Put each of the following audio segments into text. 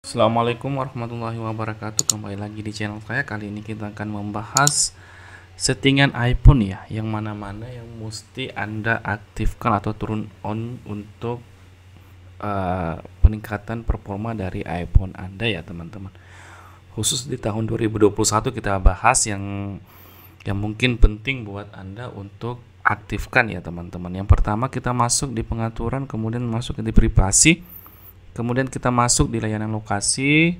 Assalamualaikum warahmatullahi wabarakatuh. Kembali lagi di channel saya. Kali ini kita akan membahas settingan iPhone ya, yang mana-mana yang mesti Anda aktifkan atau turn on untuk peningkatan performa dari iPhone Anda ya teman-teman. Khusus di tahun 2021 kita bahas yang mungkin penting buat Anda untuk aktifkan ya teman-teman. Yang pertama kita masuk di pengaturan, kemudian masuk di privasi. Kemudian kita masuk di layanan lokasi.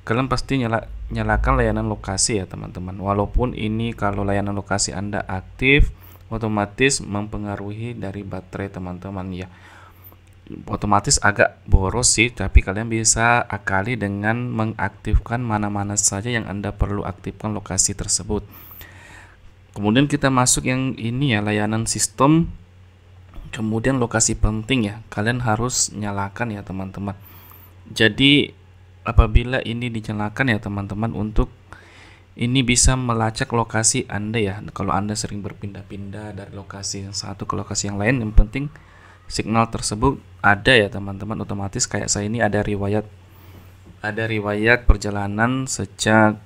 Kalian pasti nyalakan layanan lokasi ya teman-teman. Walaupun ini kalau layanan lokasi Anda aktif, otomatis mempengaruhi dari baterai teman-teman ya. Otomatis agak boros sih, tapi kalian bisa akali dengan mengaktifkan mana-mana saja yang Anda perlu aktifkan lokasi tersebut. Kemudian kita masuk yang ini ya, layanan sistem. Kemudian lokasi penting ya, kalian harus nyalakan ya teman-teman. Jadi apabila ini dinyalakan ya teman-teman, untuk ini bisa melacak lokasi Anda ya. Kalau Anda sering berpindah-pindah dari lokasi yang satu ke lokasi yang lain, yang penting signal tersebut ada ya teman-teman. Otomatis kayak saya ini ada riwayat perjalanan sejak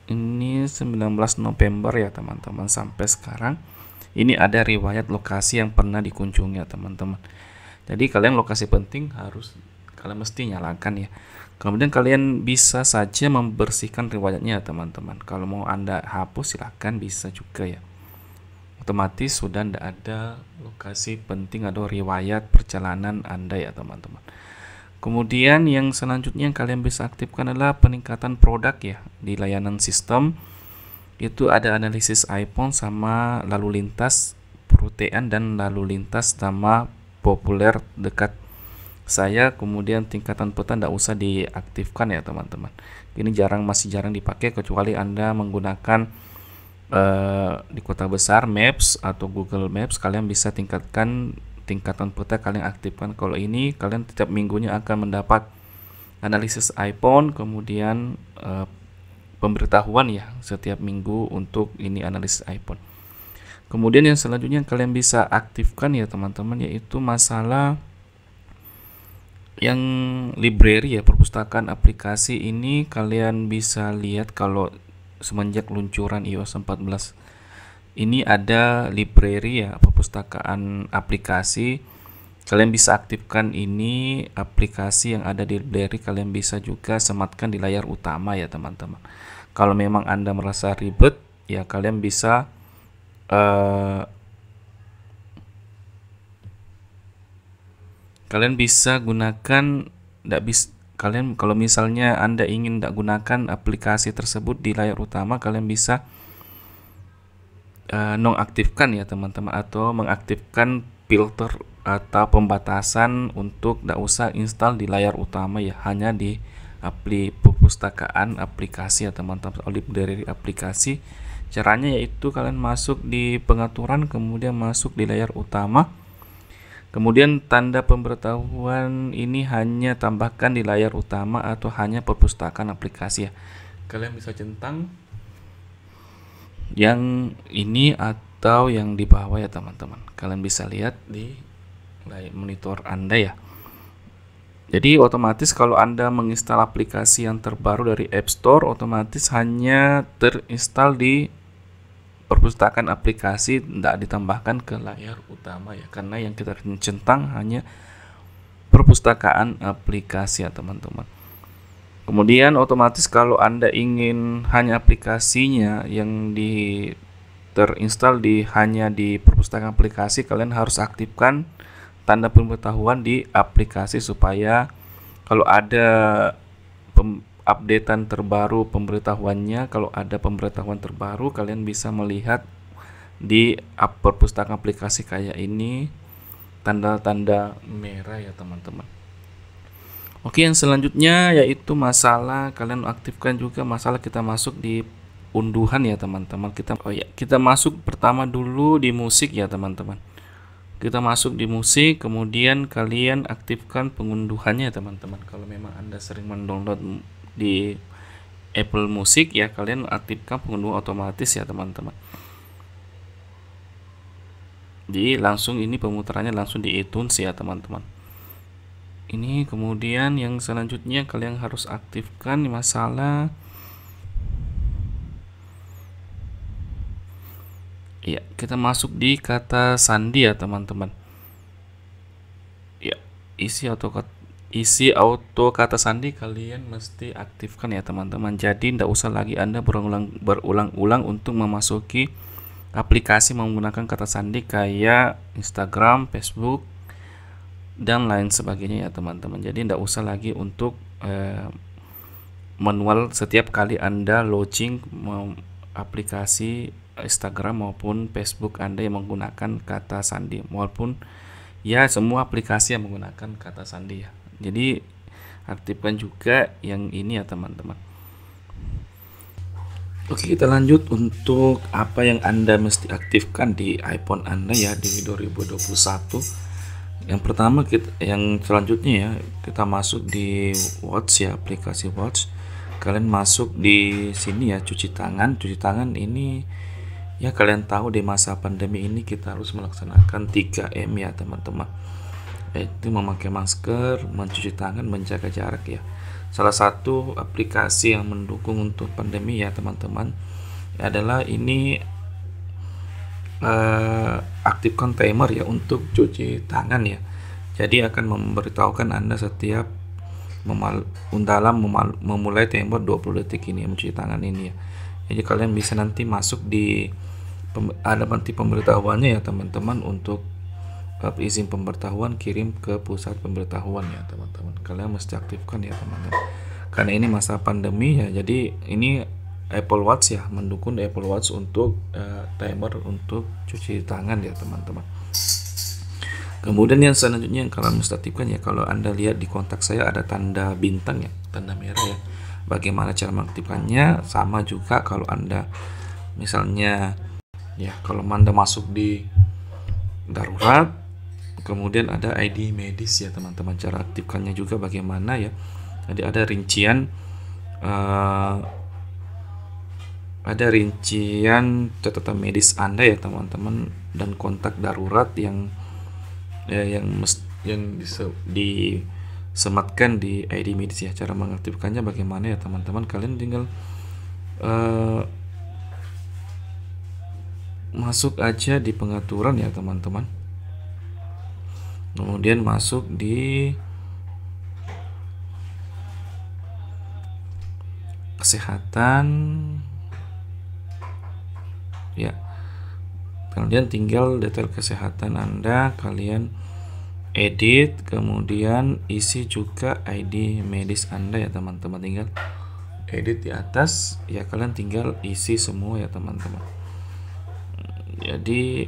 ini 19 November ya teman-teman sampai sekarang. Ini ada riwayat lokasi yang pernah dikunjungi ya teman-teman. Jadi kalian lokasi penting kalian mesti nyalakan ya. Kemudian kalian bisa saja membersihkan riwayatnya teman-teman. Kalau mau Anda hapus silahkan, bisa juga ya. Otomatis sudah tidak ada lokasi penting atau riwayat perjalanan Anda ya teman-teman. Kemudian yang selanjutnya yang kalian bisa aktifkan adalah peningkatan produk ya di layanan sistem. Itu ada analisis iPhone sama lalu lintas protean dan lalu lintas nama populer dekat saya. Kemudian tingkatan peta tidak usah diaktifkan ya teman-teman. Ini masih jarang dipakai kecuali Anda menggunakan di kota besar Maps atau Google Maps. Kalian bisa tingkatan peta, kalian aktifkan. Kalau ini kalian setiap minggunya akan mendapat analisis iPhone, kemudian pemberitahuan ya setiap minggu untuk ini analisis iPhone. Kemudian yang selanjutnya kalian bisa aktifkan ya teman-teman, yaitu masalah yang library ya, perpustakaan aplikasi. Ini kalian bisa lihat kalau semenjak luncuran iOS 14 ini ada library ya, perpustakaan aplikasi. Kalian bisa aktifkan ini aplikasi yang ada di library. Kalian bisa juga sematkan di layar utama ya teman-teman. Kalau memang Anda merasa ribet ya, kalian bisa gunakan kalian kalau misalnya Anda ingin tidak gunakan aplikasi tersebut di layar utama, kalian bisa nonaktifkan ya teman-teman, atau mengaktifkan filter atau pembatasan untuk tidak usah install di layar utama ya, hanya di perpustakaan aplikasi ya teman-teman, dari aplikasi. Caranya yaitu kalian masuk di pengaturan, kemudian masuk di layar utama, kemudian tanda pemberitahuan ini hanya tambahkan di layar utama atau hanya perpustakaan aplikasi ya. Kalian bisa centang yang ini atau yang di bawah ya teman-teman. Kalian bisa lihat di monitor Anda ya. Jadi otomatis kalau Anda menginstal aplikasi yang terbaru dari App Store, otomatis hanya terinstall di perpustakaan aplikasi, tidak ditambahkan ke layar utama ya, karena yang kita centang hanya perpustakaan aplikasi ya teman-teman. Kemudian otomatis kalau Anda ingin hanya aplikasinya yang terinstall hanya di perpustakaan aplikasi, kalian harus aktifkan tanda pemberitahuan di aplikasi supaya kalau ada updatean terbaru pemberitahuannya, kalau ada pemberitahuan terbaru kalian bisa melihat di perpustakaan aplikasi kayak ini, tanda-tanda merah ya teman-teman. Oke, yang selanjutnya yaitu masalah kalian aktifkan juga masalah kita masuk di unduhan ya teman-teman. Kita masuk pertama dulu di musik ya teman-teman. Kita masuk di musik, kemudian kalian aktifkan pengunduhannya ya teman-teman. Kalau memang Anda sering mendownload di Apple Music ya, kalian aktifkan pengunduhan otomatis ya teman-teman. Jadi langsung ini pemutarannya langsung di iTunes ya teman-teman. Ini kemudian yang selanjutnya kalian harus aktifkan masalah ya, kita masuk di kata sandi ya teman-teman. Ya, isi auto kata sandi kalian mesti aktifkan ya teman-teman. Jadi tidak usah lagi Anda berulang-ulang untuk memasuki aplikasi menggunakan kata sandi kayak Instagram, Facebook, dan lain sebagainya ya teman-teman. Jadi tidak usah lagi untuk manual setiap kali Anda launching aplikasi Instagram maupun Facebook Anda yang menggunakan kata sandi, maupun ya semua aplikasi yang menggunakan kata sandi ya. Jadi aktifkan juga yang ini ya teman-teman. Oke, kita lanjut untuk apa yang Anda mesti aktifkan di iPhone Anda ya di 2021. Yang pertama yang selanjutnya ya, kita masuk di Watch ya, aplikasi Watch. Kalian masuk di sini ya, cuci tangan. Cuci tangan ini ya, kalian tahu di masa pandemi ini kita harus melaksanakan 3M ya teman-teman, yaitu memakai masker, mencuci tangan, menjaga jarak ya. Salah satu aplikasi yang mendukung untuk pandemi ya teman-teman adalah ini, aktifkan timer ya untuk cuci tangan ya. Jadi akan memberitahukan Anda setiap memulai timer 20 detik ini mencuci tangan ini ya. Jadi kalian bisa nanti masuk di ada nanti pemberitahuannya ya teman-teman, untuk izin pemberitahuan kirim ke pusat pemberitahuan ya teman-teman. Kalian mesti aktifkan ya teman-teman, karena ini masa pandemi ya. Jadi ini Apple Watch ya, mendukung Apple Watch untuk timer untuk cuci tangan ya teman-teman. Kemudian yang selanjutnya yang kalian mesti aktifkan ya, kalau Anda lihat di kontak saya ada tanda bintang ya, tanda merah ya. Bagaimana cara mengaktifkannya? Sama juga kalau Anda misalnya ya, kalau Anda masuk di darurat, kemudian ada ID medis ya teman-teman. Cara aktifkannya juga bagaimana ya? Jadi ada rincian catatan medis Anda ya teman-teman, dan kontak darurat yang disematkan di ID medis ya. Cara mengaktifkannya bagaimana ya teman-teman? Kalian tinggal masuk aja di pengaturan ya teman-teman, kemudian masuk di kesehatan ya, kemudian tinggal detail kesehatan Anda kalian edit, kemudian isi juga ID medis Anda ya teman-teman. Tinggal edit di atas ya, kalian tinggal isi semua ya teman-teman. Jadi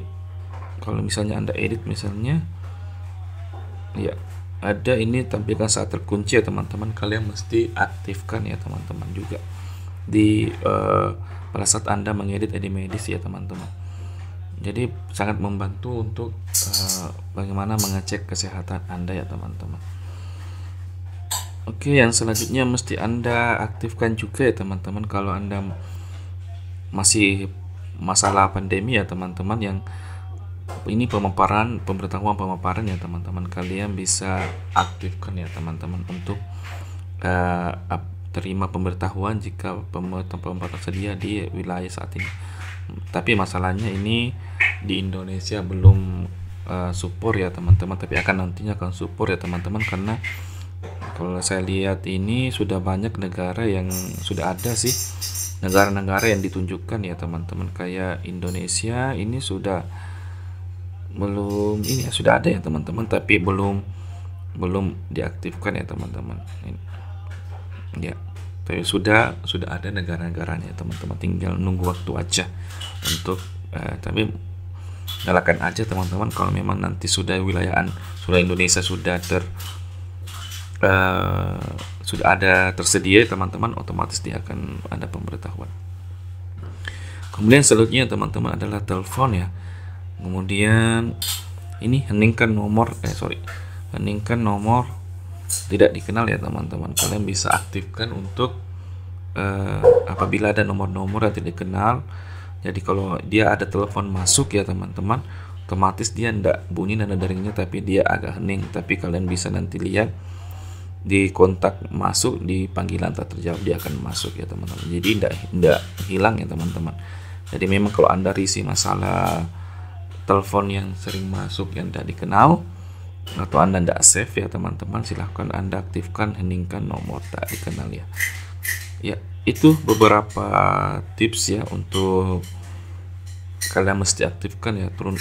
kalau misalnya Anda edit misalnya ya, ada ini tampilkan saat terkunci ya teman-teman, kalian mesti aktifkan ya teman-teman juga di pada saat Anda mengedit ID medis ya teman-teman. Jadi sangat membantu untuk bagaimana mengecek kesehatan Anda ya teman-teman. Oke, yang selanjutnya mesti Anda aktifkan juga ya teman-teman, kalau Anda masih masalah pandemi ya teman-teman, yang ini pemberitahuan ya teman-teman. Kalian bisa aktifkan ya teman-teman untuk terima pemberitahuan jika tempat tersedia di wilayah saat ini. Tapi masalahnya ini di Indonesia belum support ya teman-teman, tapi nantinya akan support ya teman-teman, karena kalau saya lihat ini sudah banyak negara yang sudah ada sih, negara-negara yang ditunjukkan ya teman-teman, kayak Indonesia ini sudah ada ya teman-teman, tapi belum diaktifkan ya teman-teman ya. Tapi sudah ada negara-negaranya teman-teman, tinggal nunggu waktu aja untuk tapi nyalakan aja teman-teman. Kalau memang nanti sudah Indonesia sudah ada tersedia teman-teman, otomatis dia akan ada pemberitahuan. Kemudian selanjutnya teman-teman adalah telepon ya. Kemudian ini heningkan nomor tidak dikenal ya teman-teman. Kalian bisa aktifkan untuk apabila ada nomor-nomor yang tidak dikenal. Jadi kalau dia ada telepon masuk ya teman-teman, otomatis dia tidak bunyi nada deringnya, tapi dia agak hening. Tapi kalian bisa nanti lihat di kontak masuk, di panggilan tak terjawab dia akan masuk ya teman-teman. Jadi tidak hilang ya teman-teman. Jadi memang kalau Anda risih masalah telepon yang sering masuk yang tidak dikenal atau Anda tidak save ya teman-teman, silahkan Anda aktifkan heningkan nomor tak dikenal ya. Ya, itu beberapa tips ya untuk kalian mesti aktifkan ya, turn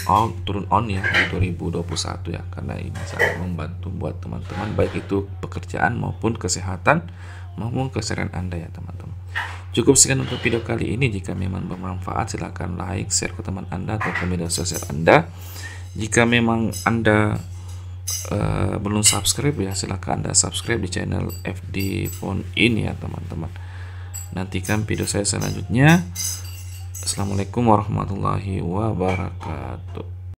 on ya di 2021 ya, karena ini sangat membantu buat teman-teman baik itu pekerjaan maupun kesehatan maupun keseharian Anda ya teman-teman. Cukup sekian untuk video kali ini. Jika memang bermanfaat silahkan like, share ke teman Anda atau ke media sosial Anda. Jika memang Anda belum subscribe ya, silahkan Anda subscribe di channel FD Phone ini ya teman-teman. Nantikan video saya selanjutnya. Assalamualaikum warahmatullahi wabarakatuh.